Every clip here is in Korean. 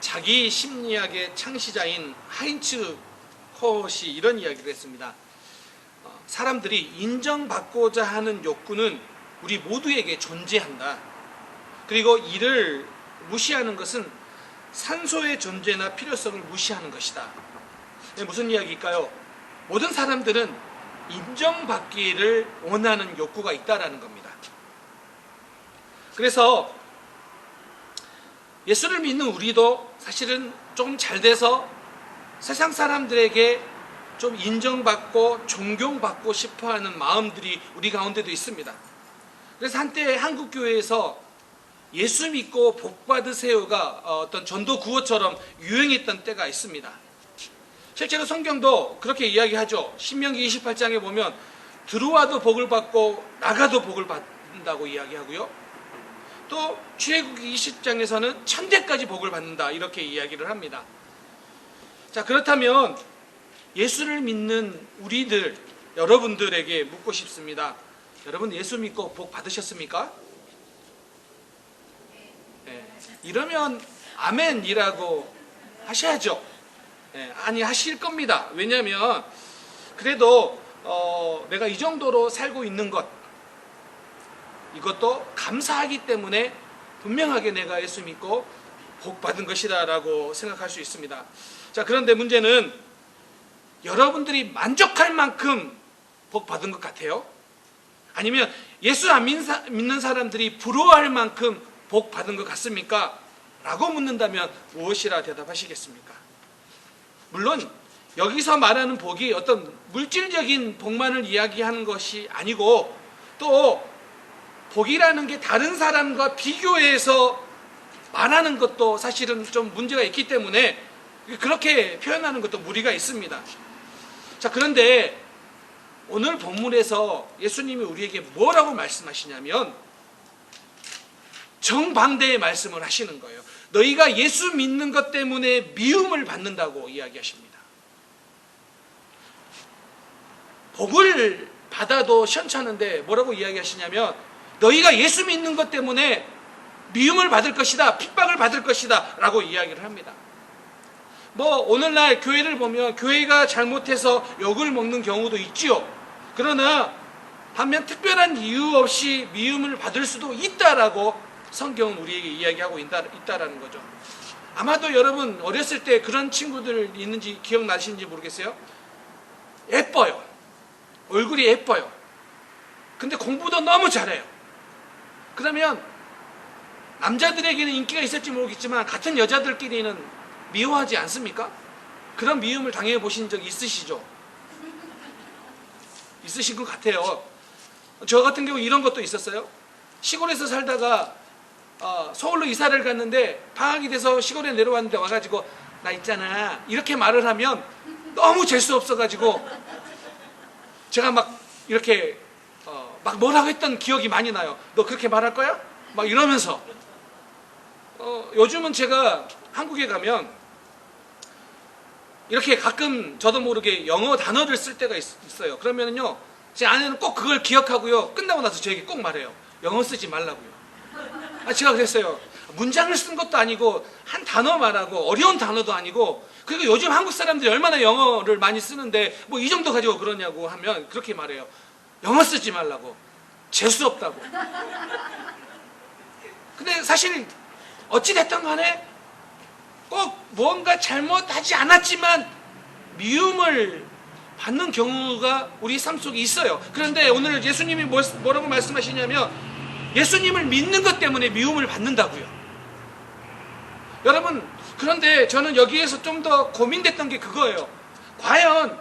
자기 심리학의 창시자인 하인츠 콧이 이런 이야기를 했습니다. 사람들이 인정받고자 하는 욕구는 우리 모두에게 존재한다. 그리고 이를 무시하는 것은 산소의 존재나 필요성을 무시하는 것이다. 무슨 이야기일까요? 모든 사람들은 인정받기를 원하는 욕구가 있다라는 겁니다. 그래서 예수를 믿는 우리도 사실은 조금 잘 돼서 세상 사람들에게 좀 인정받고 존경받고 싶어하는 마음들이 우리 가운데도 있습니다. 그래서 한때 한국교회에서 예수 믿고 복 받으세요가 어떤 전도 구호처럼 유행했던 때가 있습니다. 실제로 성경도 그렇게 이야기하죠. 신명기 28장에 보면 들어와도 복을 받고 나가도 복을 받는다고 이야기하고요. 또 출애굽기 20장에서는 천대까지 복을 받는다 이렇게 이야기를 합니다. 자, 그렇다면 예수를 믿는 우리들, 여러분들에게 묻고 싶습니다. 여러분 예수 믿고 복 받으셨습니까? 네. 이러면 아멘이라고 하셔야죠. 네. 아니 하실 겁니다. 왜냐하면 그래도 내가 이 정도로 살고 있는 것, 이것도 감사하기 때문에 분명하게 내가 예수 믿고 복 받은 것이다 라고 생각할 수 있습니다. 자, 그런데 문제는 여러분들이 만족할 만큼 복 받은 것 같아요? 아니면 예수 안 믿는 사람들이 부러워할 만큼 복 받은 것 같습니까? 라고 묻는다면 무엇이라 대답하시겠습니까? 물론 여기서 말하는 복이 어떤 물질적인 복만을 이야기하는 것이 아니고, 또 복이라는 게 다른 사람과 비교해서 말하는 것도 사실은 좀 문제가 있기 때문에 그렇게 표현하는 것도 무리가 있습니다. 자, 그런데 오늘 본문에서 예수님이 우리에게 뭐라고 말씀하시냐면 정반대의 말씀을 하시는 거예요. 너희가 예수 믿는 것 때문에 미움을 받는다고 이야기하십니다. 복을 받아도 시원찮은데 뭐라고 이야기하시냐면 너희가 예수 믿는 것 때문에 미움을 받을 것이다, 핍박을 받을 것이다 라고 이야기를 합니다. 오늘날 교회를 보면 교회가 잘못해서 욕을 먹는 경우도 있지요. 그러나 반면 특별한 이유 없이 미움을 받을 수도 있다라고 성경은 우리에게 이야기하고 있다라는 거죠. 아마도 여러분 어렸을 때 그런 친구들 있는지 기억나시는지 모르겠어요. 예뻐요. 얼굴이 예뻐요. 근데 공부도 너무 잘해요. 그러면 남자들에게는 인기가 있을지 모르겠지만 같은 여자들끼리는 미워하지 않습니까? 그런 미움을 당해 보신 적 있으시죠? 있으신 것 같아요. 저 같은 경우 이런 것도 있었어요. 시골에서 살다가 서울로 이사를 갔는데 방학이 돼서 시골에 내려왔는데 와가지고 나 있잖아 이렇게 말을 하면 너무 재수 없어가지고 제가 막 이렇게 막 뭐라고 했던 기억이 많이 나요. 너 그렇게 말할 거야? 막 이러면서 요즘은 제가 한국에 가면 이렇게 가끔 저도 모르게 영어 단어를 쓸 때가 있어요. 그러면요 제 아내는 꼭 그걸 기억하고요 끝나고 나서 저에게 꼭 말해요. 영어 쓰지 말라고요. 제가 그랬어요. 문장을 쓴 것도 아니고 한 단어 말하고 어려운 단어도 아니고, 그리고 요즘 한국 사람들이 얼마나 영어를 많이 쓰는데 뭐 이 정도 가지고 그러냐고 하면 그렇게 말해요. 영어 쓰지 말라고. 재수 없다고. 근데 사실 어찌됐든 간에 꼭 무언가 잘못하지 않았지만 미움을 받는 경우가 우리 삶 속에 있어요. 그런데 오늘 예수님이 뭐라고 말씀하시냐면 예수님을 믿는 것 때문에 미움을 받는다고요. 여러분, 그런데 저는 여기에서 좀 더 고민됐던 게 그거예요. 과연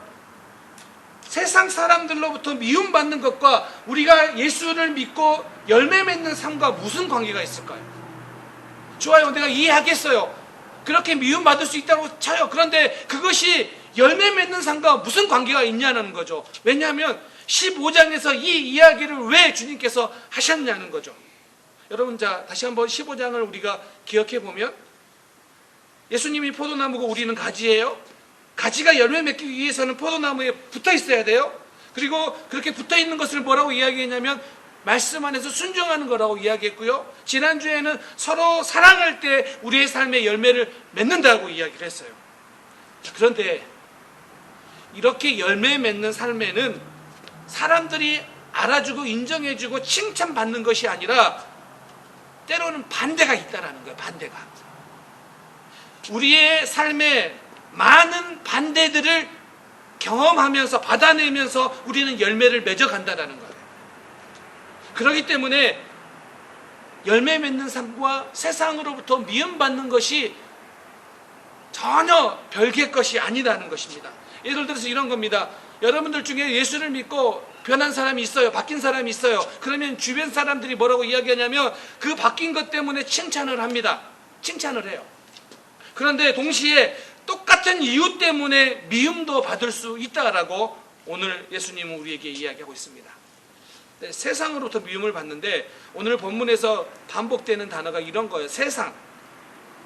세상 사람들로부터 미움받는 것과 우리가 예수를 믿고 열매 맺는 삶과 무슨 관계가 있을까요? 좋아요, 내가 이해하겠어요. 그렇게 미움받을 수 있다고 쳐요. 그런데 그것이 열매 맺는 삶과 무슨 관계가 있냐는 거죠. 왜냐하면 15장에서 이 이야기를 왜 주님께서 하셨냐는 거죠. 여러분, 자 다시 한번 15장을 우리가 기억해 보면 예수님이 포도나무고 우리는 가지예요. 가지가 열매 맺기 위해서는 포도나무에 붙어 있어야 돼요. 그리고 그렇게 붙어 있는 것을 뭐라고 이야기했냐면 말씀 안에서 순종하는 거라고 이야기했고요. 지난주에는 서로 사랑할 때 우리의 삶의 열매를 맺는다고 이야기를 했어요. 그런데 이렇게 열매 맺는 삶에는 사람들이 알아주고 인정해주고 칭찬받는 것이 아니라 때로는 반대가 있다라는 거예요. 반대가. 우리의 삶에 많은 반대들을 경험하면서 받아내면서 우리는 열매를 맺어간다라는 거예요. 그렇기 때문에 열매 맺는 삶과 세상으로부터 미움받는 것이 전혀 별개의 것이 아니라는 것입니다. 예를 들어서 이런 겁니다. 여러분들 중에 예수를 믿고 변한 사람이 있어요. 바뀐 사람이 있어요. 그러면 주변 사람들이 뭐라고 이야기하냐면 그 바뀐 것 때문에 칭찬을 합니다. 칭찬을 해요. 그런데 동시에 똑같은 이유 때문에 미움도 받을 수 있다라고 오늘 예수님은 우리에게 이야기하고 있습니다. 네, 세상으로부터 미움을 받는데 오늘 본문에서 반복되는 단어가 이런 거예요.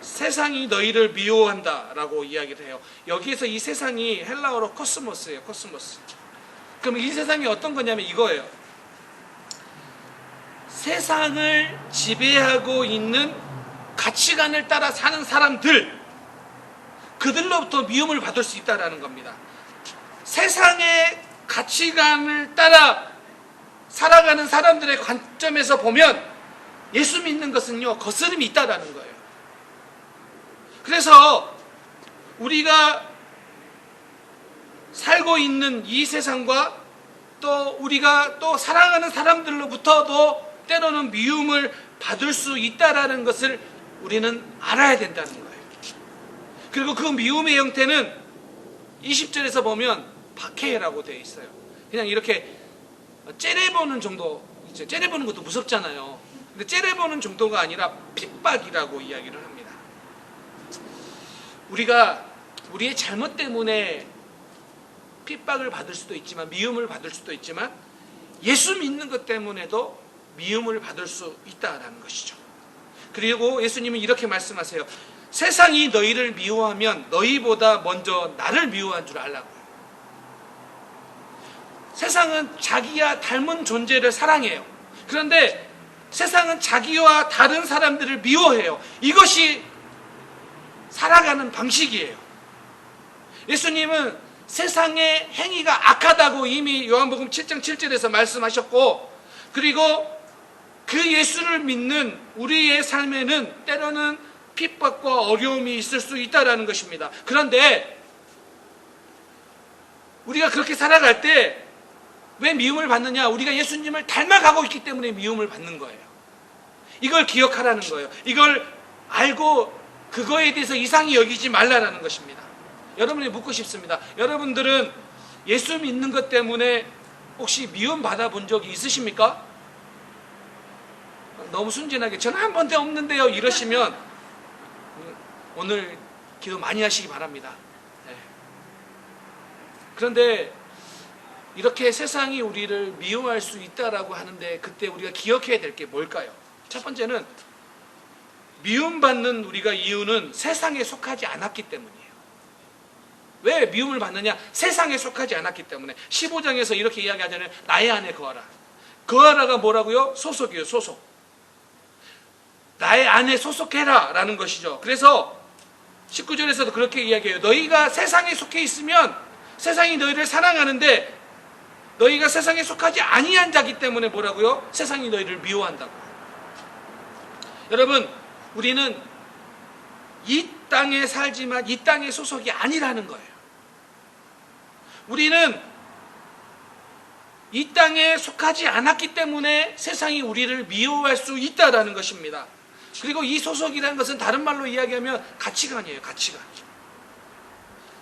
세상이 너희를 미워한다라고 이야기를 해요. 여기에서 이 세상이 헬라어로 코스모스예요. 코스모스. 그럼 이 세상이 어떤 거냐면 이거예요. 세상을 지배하고 있는 가치관을 따라 사는 사람들, 그들로부터 미움을 받을 수 있다는 겁니다. 세상의 가치관을 따라 살아가는 사람들의 관점에서 보면 예수 믿는 것은요, 거스름이 있다는 거예요. 그래서 우리가 살고 있는 이 세상과 또 우리가 또 사랑하는 사람들로부터도 때로는 미움을 받을 수 있다는 것을 우리는 알아야 된다는 거예요. 그리고 그 미움의 형태는 20절에서 보면 박해라고 되어 있어요. 그냥 이렇게 째려보는 정도, 째려보는 것도 무섭잖아요. 근데 째려보는 정도가 아니라 핍박이라고 이야기를 합니다. 우리가 우리의 잘못 때문에 핍박을 받을 수도 있지만, 미움을 받을 수도 있지만, 예수 믿는 것 때문에도 미움을 받을 수 있다는 것이죠. 그리고 예수님은 이렇게 말씀하세요. 세상이 너희를 미워하면 너희보다 먼저 나를 미워한 줄 알라고요. 세상은 자기와 닮은 존재를 사랑해요. 그런데 세상은 자기와 다른 사람들을 미워해요. 이것이 살아가는 방식이에요. 예수님은 세상의 행위가 악하다고 이미 요한복음 7장 7절에서 말씀하셨고, 그리고 그 예수를 믿는 우리의 삶에는 때로는 핍박과 어려움이 있을 수 있다는 것입니다. 그런데 우리가 그렇게 살아갈 때 왜 미움을 받느냐? 우리가 예수님을 닮아가고 있기 때문에 미움을 받는 거예요. 이걸 기억하라는 거예요. 이걸 알고 그거에 대해서 이상히 여기지 말라라는 것입니다. 여러분이 묻고 싶습니다. 여러분들은 예수 믿는 것 때문에 혹시 미움 받아본 적이 있으십니까? 너무 순진하게 저는 한 번도 없는데요 이러시면 오늘 기도 많이 하시기 바랍니다. 네. 그런데 이렇게 세상이 우리를 미워할 수 있다라고 하는데 그때 우리가 기억해야 될 게 뭘까요? 첫 번째는 미움받는 우리가 이유는 세상에 속하지 않았기 때문이에요. 왜 미움을 받느냐? 세상에 속하지 않았기 때문에. 15장에서 이렇게 이야기하잖아요. 나의 안에 거하라. 거하라가 뭐라고요? 소속이에요. 소속. 나의 안에 소속해라 라는 것이죠. 그래서 19절에서도 그렇게 이야기해요. 너희가 세상에 속해 있으면 세상이 너희를 사랑하는데 너희가 세상에 속하지 아니한 자기 때문에 뭐라고요? 세상이 너희를 미워한다고. 여러분, 우리는 이 땅에 살지만 이 땅의 소속이 아니라는 거예요. 우리는 이 땅에 속하지 않았기 때문에 세상이 우리를 미워할 수 있다라는 것입니다. 그리고 이 소속이라는 것은 다른 말로 이야기하면 가치관이에요. 가치관.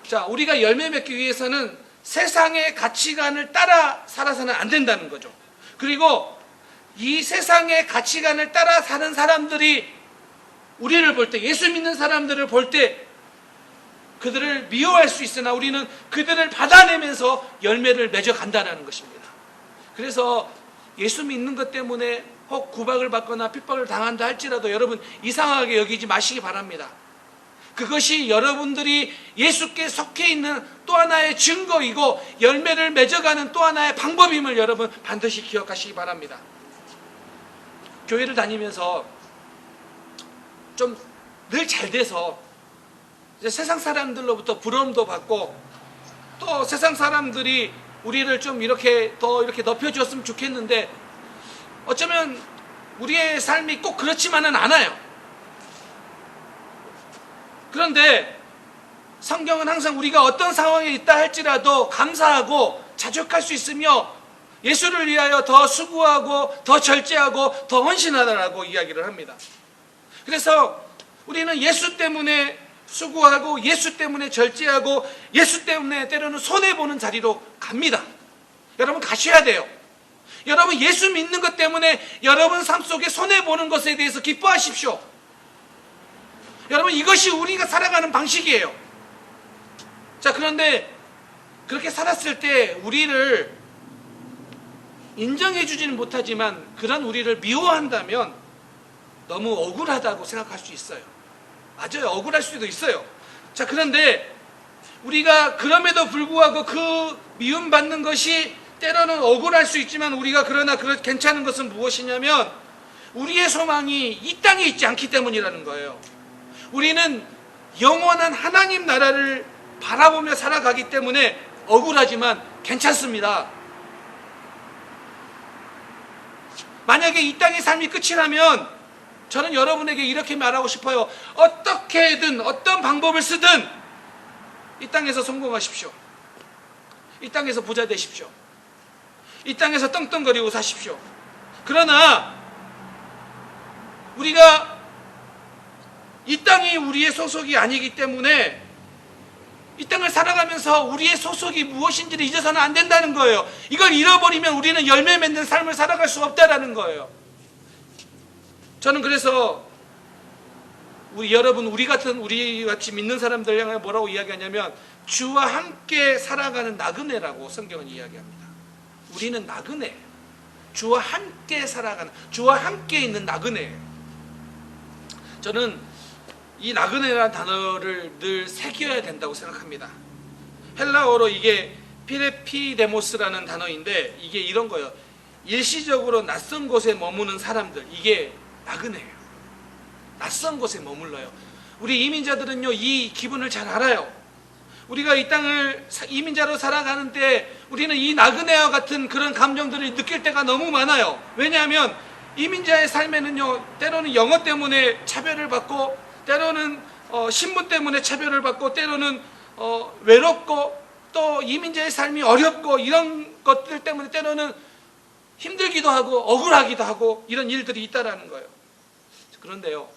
자, 우리가 열매 맺기 위해서는 세상의 가치관을 따라 살아서는 안 된다는 거죠. 그리고 이 세상의 가치관을 따라 사는 사람들이 우리를 볼 때, 예수 믿는 사람들을 볼 때 그들을 미워할 수 있으나 우리는 그들을 받아내면서 열매를 맺어간다는 것입니다. 그래서 예수 믿는 것 때문에 혹 구박을 받거나 핍박을 당한다 할지라도 여러분 이상하게 여기지 마시기 바랍니다. 그것이 여러분들이 예수께 속해 있는 또 하나의 증거이고 열매를 맺어가는 또 하나의 방법임을 여러분 반드시 기억하시기 바랍니다. 교회를 다니면서 좀 늘 잘 돼서 이제 세상 사람들로부터 부러움도 받고 또 세상 사람들이 우리를 좀 이렇게 높여주었으면 좋겠는데 어쩌면 우리의 삶이 꼭 그렇지만은 않아요. 그런데 성경은 항상 우리가 어떤 상황에 있다 할지라도 감사하고 자족할 수 있으며 예수를 위하여 더 수고하고 더 절제하고 더 헌신하라고 이야기를 합니다. 그래서 우리는 예수 때문에 수고하고 예수 때문에 절제하고 예수 때문에 때로는 손해보는 자리로 갑니다. 여러분 가셔야 돼요. 여러분 예수 믿는 것 때문에 여러분 삶 속에 손해보는 것에 대해서 기뻐하십시오. 여러분 이것이 우리가 살아가는 방식이에요. 자, 그런데 그렇게 살았을 때 우리를 인정해 주지는 못하지만 그런 우리를 미워한다면 너무 억울하다고 생각할 수 있어요. 맞아요. 억울할 수도 있어요. 자, 그런데 우리가 그럼에도 불구하고 그 미움받는 것이 때로는 억울할 수 있지만 우리가 그러나 괜찮은 것은 무엇이냐면 우리의 소망이 이 땅에 있지 않기 때문이라는 거예요. 우리는 영원한 하나님 나라를 바라보며 살아가기 때문에 억울하지만 괜찮습니다. 만약에 이 땅의 삶이 끝이라면 저는 여러분에게 이렇게 말하고 싶어요. 어떻게든 어떤 방법을 쓰든 이 땅에서 성공하십시오. 이 땅에서 부자 되십시오. 이 땅에서 떵떵거리고 사십시오. 그러나 우리가 이 땅이 우리의 소속이 아니기 때문에 이 땅을 살아가면서 우리의 소속이 무엇인지를 잊어서는 안 된다는 거예요. 이걸 잃어버리면 우리는 열매 맺는 삶을 살아갈 수 없다라는 거예요. 저는 그래서 우리 같이 믿는 사람들 향해 뭐라고 이야기하냐면 주와 함께 살아가는 나그네라고 성경은 이야기합니다. 우리는 나그네, 주와 함께 살아가는, 주와 함께 있는 나그네예요. 저는 이 나그네라는 단어를 늘 새겨야 된다고 생각합니다. 헬라어로 이게 피레피데모스라는 단어인데 이게 이런 거예요. 일시적으로 낯선 곳에 머무는 사람들, 이게 나그네예요. 낯선 곳에 머물러요. 우리 이민자들은요 이 기분을 잘 알아요. 우리가 이 땅을 이민자로 살아가는데 우리는 이 나그네와 같은 그런 감정들을 느낄 때가 너무 많아요. 왜냐하면 이민자의 삶에는요 때로는 영어 때문에 차별을 받고 때로는 신분 때문에 차별을 받고 때로는 외롭고 또 이민자의 삶이 어렵고 이런 것들 때문에 때로는 힘들기도 하고 억울하기도 하고 이런 일들이 있다라는 거예요. 그런데요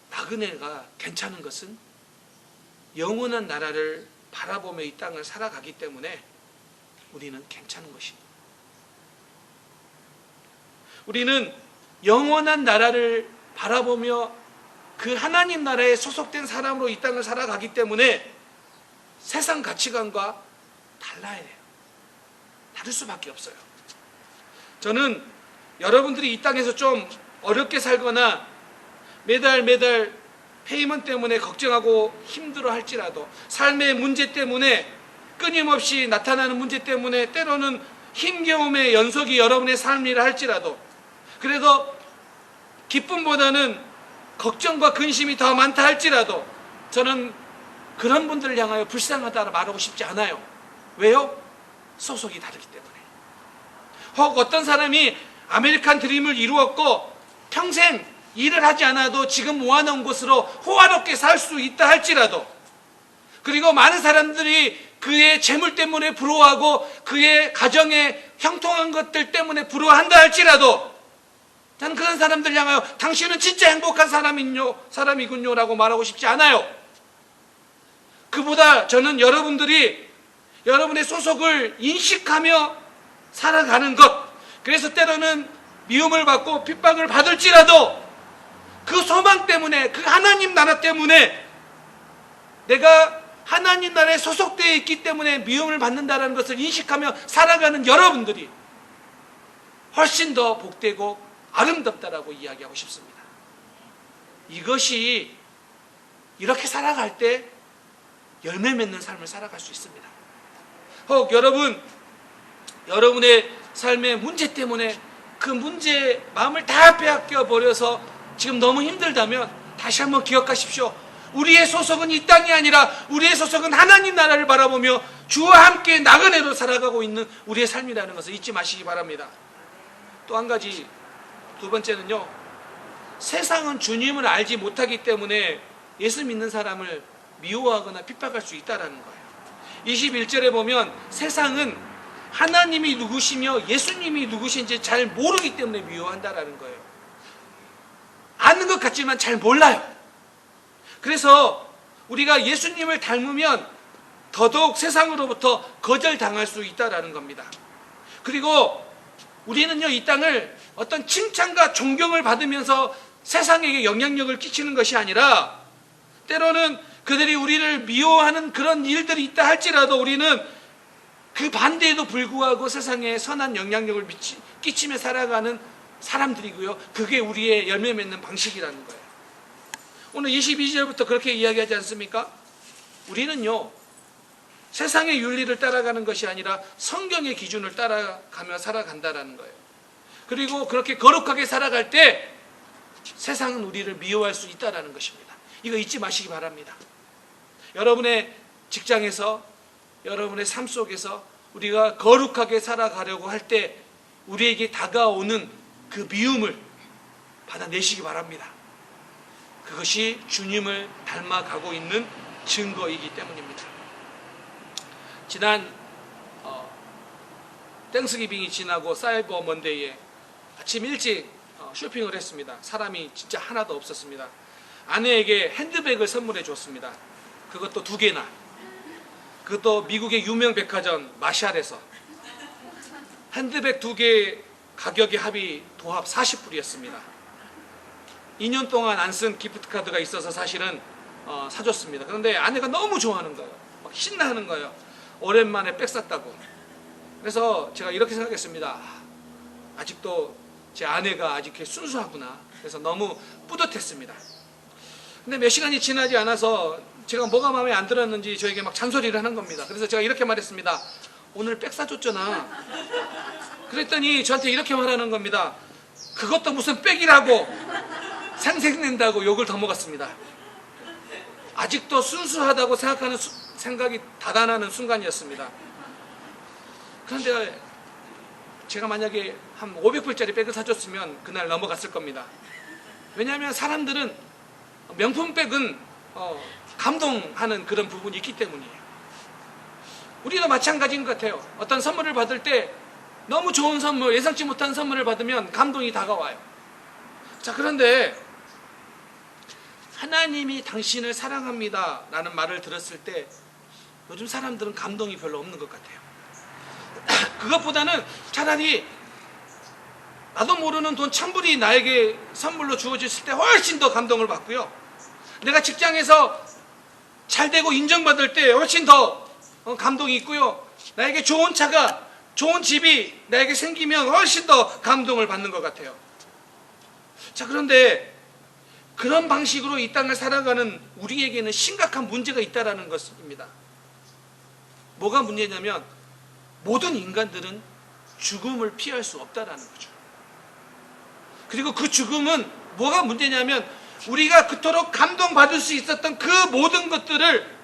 나그네가 괜찮은 것은 영원한 나라를 바라보며 이 땅을 살아가기 때문에 우리는 괜찮은 것입니다. 우리는 영원한 나라를 바라보며 그 하나님 나라에 소속된 사람으로 이 땅을 살아가기 때문에 세상 가치관과 달라야 해요. 다를 수밖에 없어요. 저는 여러분들이 이 땅에서 좀 어렵게 살거나 매달 페이먼트 때문에 걱정하고 힘들어 할지라도 삶의 문제 때문에 끊임없이 나타나는 문제 때문에 때로는 힘겨움의 연속이 여러분의 삶이라 할지라도 그래도 기쁨보다는 걱정과 근심이 더 많다 할지라도 저는 그런 분들을 향하여 불쌍하다고 말하고 싶지 않아요. 왜요? 소속이 다르기 때문에. 혹 어떤 사람이 아메리칸 드림을 이루었고 평생 일을 하지 않아도 지금 모아놓은 곳으로 호화롭게 살 수 있다 할지라도 그리고 많은 사람들이 그의 재물 때문에 부러워하고 그의 가정의 형통한 것들 때문에 부러워한다 할지라도 저는 그런 사람들 향하여 당신은 진짜 행복한 사람이군요 라고 말하고 싶지 않아요. 그보다 저는 여러분들이 여러분의 소속을 인식하며 살아가는 것, 그래서 때로는 미움을 받고 핍박을 받을지라도 그 소망 때문에, 그 하나님 나라 때문에 내가 하나님 나라에 소속되어 있기 때문에 미움을 받는다는 것을 인식하며 살아가는 여러분들이 훨씬 더 복되고 아름답다라고 이야기하고 싶습니다. 이것이 이렇게 살아갈 때 열매 맺는 삶을 살아갈 수 있습니다. 혹 여러분의 삶의 문제 때문에 그 문제에 마음을 다 빼앗겨 버려서 지금 너무 힘들다면 다시 한번 기억하십시오. 우리의 소속은 이 땅이 아니라 우리의 소속은 하나님 나라를 바라보며 주와 함께 나그네로 살아가고 있는 우리의 삶이라는 것을 잊지 마시기 바랍니다. 또 한 가지, 두 번째는요, 세상은 주님을 알지 못하기 때문에 예수 믿는 사람을 미워하거나 핍박할 수 있다는 거예요. 21절에 보면 세상은 하나님이 누구시며 예수님이 누구신지 잘 모르기 때문에 미워한다라는 거예요. 아는 것 같지만 잘 몰라요. 그래서 우리가 예수님을 닮으면 더더욱 세상으로부터 거절당할 수 있다라는 겁니다. 그리고 우리는요, 이 땅을 어떤 칭찬과 존경을 받으면서 세상에게 영향력을 끼치는 것이 아니라 때로는 그들이 우리를 미워하는 그런 일들이 있다 할지라도 우리는 그 반대에도 불구하고 세상에 선한 영향력을 끼치며 살아가는 사람들이고요. 그게 우리의 열매 맺는 방식이라는 거예요. 오늘 22절부터 그렇게 이야기하지 않습니까? 우리는요, 세상의 윤리를 따라가는 것이 아니라 성경의 기준을 따라가며 살아간다라는 거예요. 그리고 그렇게 거룩하게 살아갈 때 세상은 우리를 미워할 수 있다라는 것입니다. 이거 잊지 마시기 바랍니다. 여러분의 직장에서, 여러분의 삶 속에서 우리가 거룩하게 살아가려고 할 때 우리에게 다가오는 그 미움을 받아내시기 바랍니다. 그것이 주님을 닮아가고 있는 증거이기 때문입니다. 지난 땡스기빙이 지나고 사이버 먼데이에 아침 일찍 쇼핑을 했습니다. 사람이 진짜 하나도 없었습니다. 아내에게 핸드백을 선물해 줬습니다. 그것도 2개나. 그것도 미국의 유명 백화점 마샬에서 핸드백 2개 가격의 합이 도합 40불이었습니다. 2년 동안 안 쓴 기프트카드가 있어서 사실은 사줬습니다. 그런데 아내가 너무 좋아하는 거예요. 막 신나하는 거예요. 오랜만에 백 샀다고. 그래서 제가 이렇게 생각했습니다. 아직도 제 아내가 아직 순수하구나. 그래서 너무 뿌듯했습니다. 근데 몇 시간이 지나지 않아서 제가 뭐가 마음에 안 들었는지 저에게 막 잔소리를 하는 겁니다. 그래서 제가 이렇게 말했습니다. 오늘 백 사줬잖아. 그랬더니 저한테 이렇게 말하는 겁니다. 그것도 무슨 백이라고 생색낸다고 욕을 더 먹었습니다. 아직도 순수하다고 생각하는 생각이 다단하는 순간이었습니다. 그런데 제가 만약에 한 500불짜리 백을 사줬으면 그날 넘어갔을 겁니다. 왜냐하면 사람들은 명품 백은 감동하는 그런 부분이 있기 때문이에요. 우리도 마찬가지인 것 같아요. 어떤 선물을 받을 때 너무 좋은 선물, 예상치 못한 선물을 받으면 감동이 다가와요. 자, 그런데 하나님이 당신을 사랑합니다 라는 말을 들었을 때 요즘 사람들은 감동이 별로 없는 것 같아요. 그것보다는 차라리 나도 모르는 돈 1000불이 나에게 선물로 주어졌을 때 훨씬 더 감동을 받고요. 내가 직장에서 잘 되고 인정받을 때 훨씬 더 감동이 있고요. 나에게 좋은 차가, 좋은 집이 나에게 생기면 훨씬 더 감동을 받는 것 같아요. 자, 그런데 그런 방식으로 이 땅을 살아가는 우리에게는 심각한 문제가 있다는 것입니다. 뭐가 문제냐면 모든 인간들은 죽음을 피할 수 없다는 거죠. 그리고 그 죽음은 뭐가 문제냐면 우리가 그토록 감동받을 수 있었던 그 모든 것들을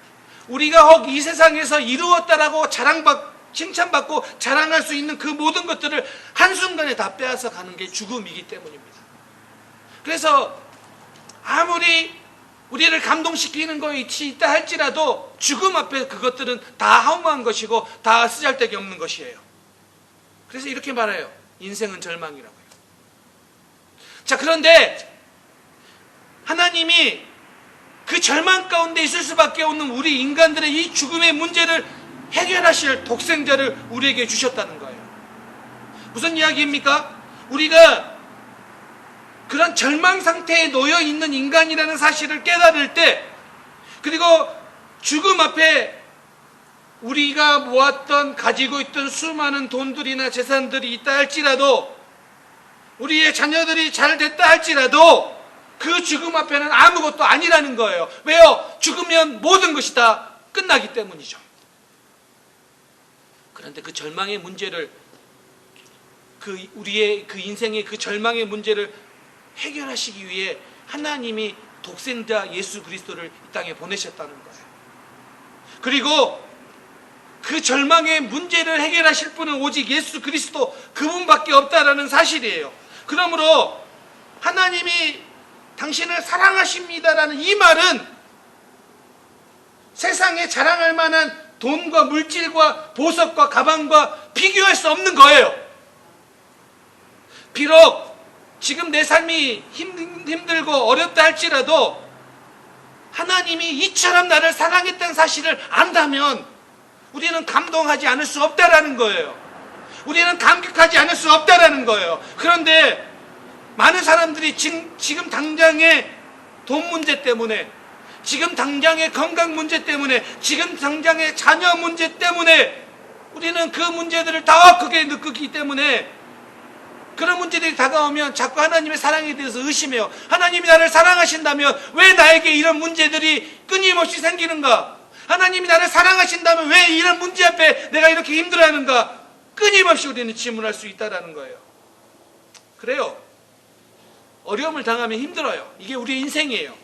우리가 이 세상에서 이루었다라고 칭찬받고 자랑할 수 있는 그 모든 것들을 한순간에 다 빼앗아 가는 게 죽음이기 때문입니다. 그래서 아무리 우리를 감동시키는 것이 있다 할지라도 죽음 앞에 그것들은 다 허무한 것이고 다 쓰잘데기 없는 것이에요. 그래서 이렇게 말해요. 인생은 절망이라고요. 자, 그런데 하나님이 그 절망 가운데 있을 수밖에 없는 우리 인간들의 이 죽음의 문제를 해결하실 독생자를 우리에게 주셨다는 거예요. 무슨 이야기입니까? 우리가 그런 절망 상태에 놓여 있는 인간이라는 사실을 깨달을 때, 그리고 죽음 앞에 우리가 모았던 가지고 있던 수많은 돈들이나 재산들이 있다 할지라도, 우리의 자녀들이 잘 됐다 할지라도 그 죽음 앞에는 아무것도 아니라는 거예요. 왜요? 죽으면 모든 것이 다 끝나기 때문이죠. 그런데 그 절망의 문제를 우리의 그 인생의 그 절망의 문제를 해결하시기 위해 하나님이 독생자 예수 그리스도를 이 땅에 보내셨다는 거예요. 그리고 그 절망의 문제를 해결하실 분은 오직 예수 그리스도 그분밖에 없다라는 사실이에요. 그러므로 하나님이 당신을 사랑하십니다라는 이 말은 세상에 자랑할 만한 돈과 물질과 보석과 가방과 비교할 수 없는 거예요. 비록 지금 내 삶이 힘들고 어렵다 할지라도 하나님이 이처럼 나를 사랑했다는 사실을 안다면 우리는 감동하지 않을 수 없다라는 거예요. 우리는 감격하지 않을 수 없다라는 거예요. 그런데 많은 사람들이 지금 당장의 돈 문제 때문에, 지금 당장의 건강 문제 때문에, 지금 당장의 자녀 문제 때문에 우리는 그 문제들을 더 크게 느끼기 때문에 그런 문제들이 다가오면 자꾸 하나님의 사랑에 대해서 의심해요. 하나님이 나를 사랑하신다면 왜 나에게 이런 문제들이 끊임없이 생기는가? 하나님이 나를 사랑하신다면 왜 이런 문제 앞에 내가 이렇게 힘들어하는가? 끊임없이 우리는 질문할 수 있다는 거예요. 그래요. 어려움을 당하면 힘들어요. 이게 우리의 인생이에요.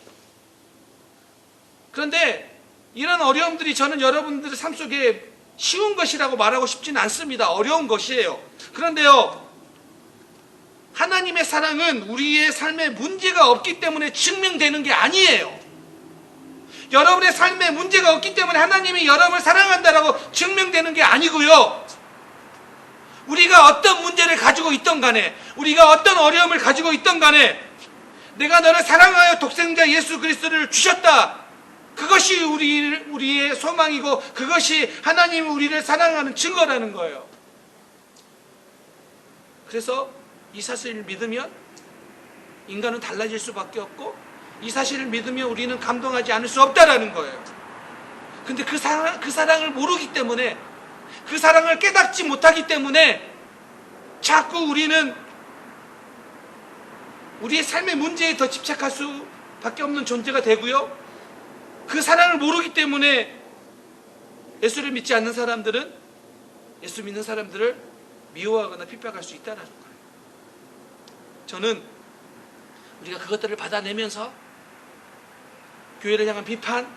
그런데 이런 어려움들이 저는 여러분들의 삶 속에 쉬운 것이라고 말하고 싶지는 않습니다. 어려운 것이에요. 그런데요, 하나님의 사랑은 우리의 삶에 문제가 없기 때문에 증명되는 게 아니에요. 여러분의 삶에 문제가 없기 때문에 하나님이 여러분을 사랑한다라고 증명되는 게 아니고요. 우리가 어떤 문제를 가지고 있던 간에, 우리가 어떤 어려움을 가지고 있던 간에 내가 너를 사랑하여 독생자 예수 그리스도를 주셨다. 그것이 우리의 소망이고 그것이 하나님이 우리를 사랑하는 증거라는 거예요. 그래서 이 사실을 믿으면 인간은 달라질 수밖에 없고, 이 사실을 믿으면 우리는 감동하지 않을 수 없다라는 거예요. 근데 그 사랑을 모르기 때문에, 그 사랑을 깨닫지 못하기 때문에 자꾸 우리는 우리의 삶의 문제에 더 집착할 수밖에 없는 존재가 되고요. 그 사랑을 모르기 때문에 예수를 믿지 않는 사람들은 예수 믿는 사람들을 미워하거나 핍박할 수 있다는 거예요. 저는 우리가 그것들을 받아내면서 교회를 향한 비판,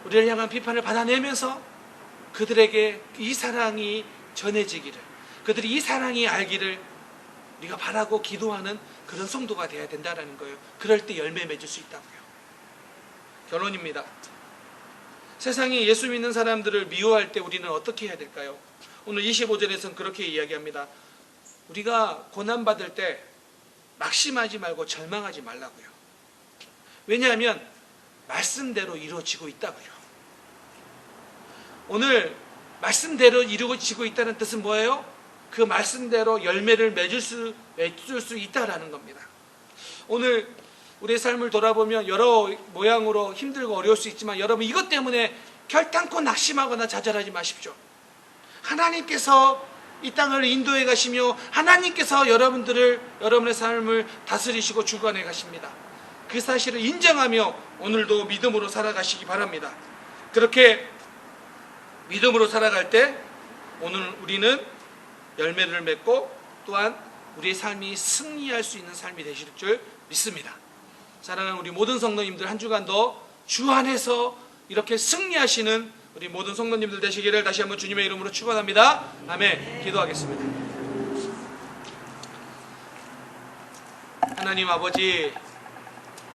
우리를 향한 비판을 받아내면서 그들에게 이 사랑이 전해지기를, 그들이 이 사랑이 알기를 우리가 바라고 기도하는 그런 성도가 되어야 된다는 거예요. 그럴 때 열매 맺을 수 있다고요. 결론입니다. 세상이 예수 믿는 사람들을 미워할 때 우리는 어떻게 해야 될까요? 오늘 25절에서는 그렇게 이야기합니다. 우리가 고난받을 때 낙심하지 말고 절망하지 말라고요. 왜냐하면 말씀대로 이루어지고 있다고요. 오늘 말씀대로 이루어지고 있다는 뜻은 뭐예요? 그 말씀대로 열매를 맺을 수 있다라는 겁니다. 오늘 우리의 삶을 돌아보면 여러 모양으로 힘들고 어려울 수 있지만 여러분, 이것 때문에 결단코 낙심하거나 좌절하지 마십시오. 하나님께서 이 땅을 인도해 가시며 하나님께서 여러분의 삶을 다스리시고 주관해 가십니다. 그 사실을 인정하며 오늘도 믿음으로 살아가시기 바랍니다. 그렇게 믿음으로 살아갈 때 오늘 우리는 열매를 맺고 또한 우리의 삶이 승리할 수 있는 삶이 되실 줄 믿습니다. 사랑하는 우리 모든 성도님들, 한 주간도 주 안에서 이렇게 승리하시는 우리 모든 성도님들 되시기를 다시 한번 주님의 이름으로 축원합니다. 아멘. 기도하겠습니다. 하나님 아버지,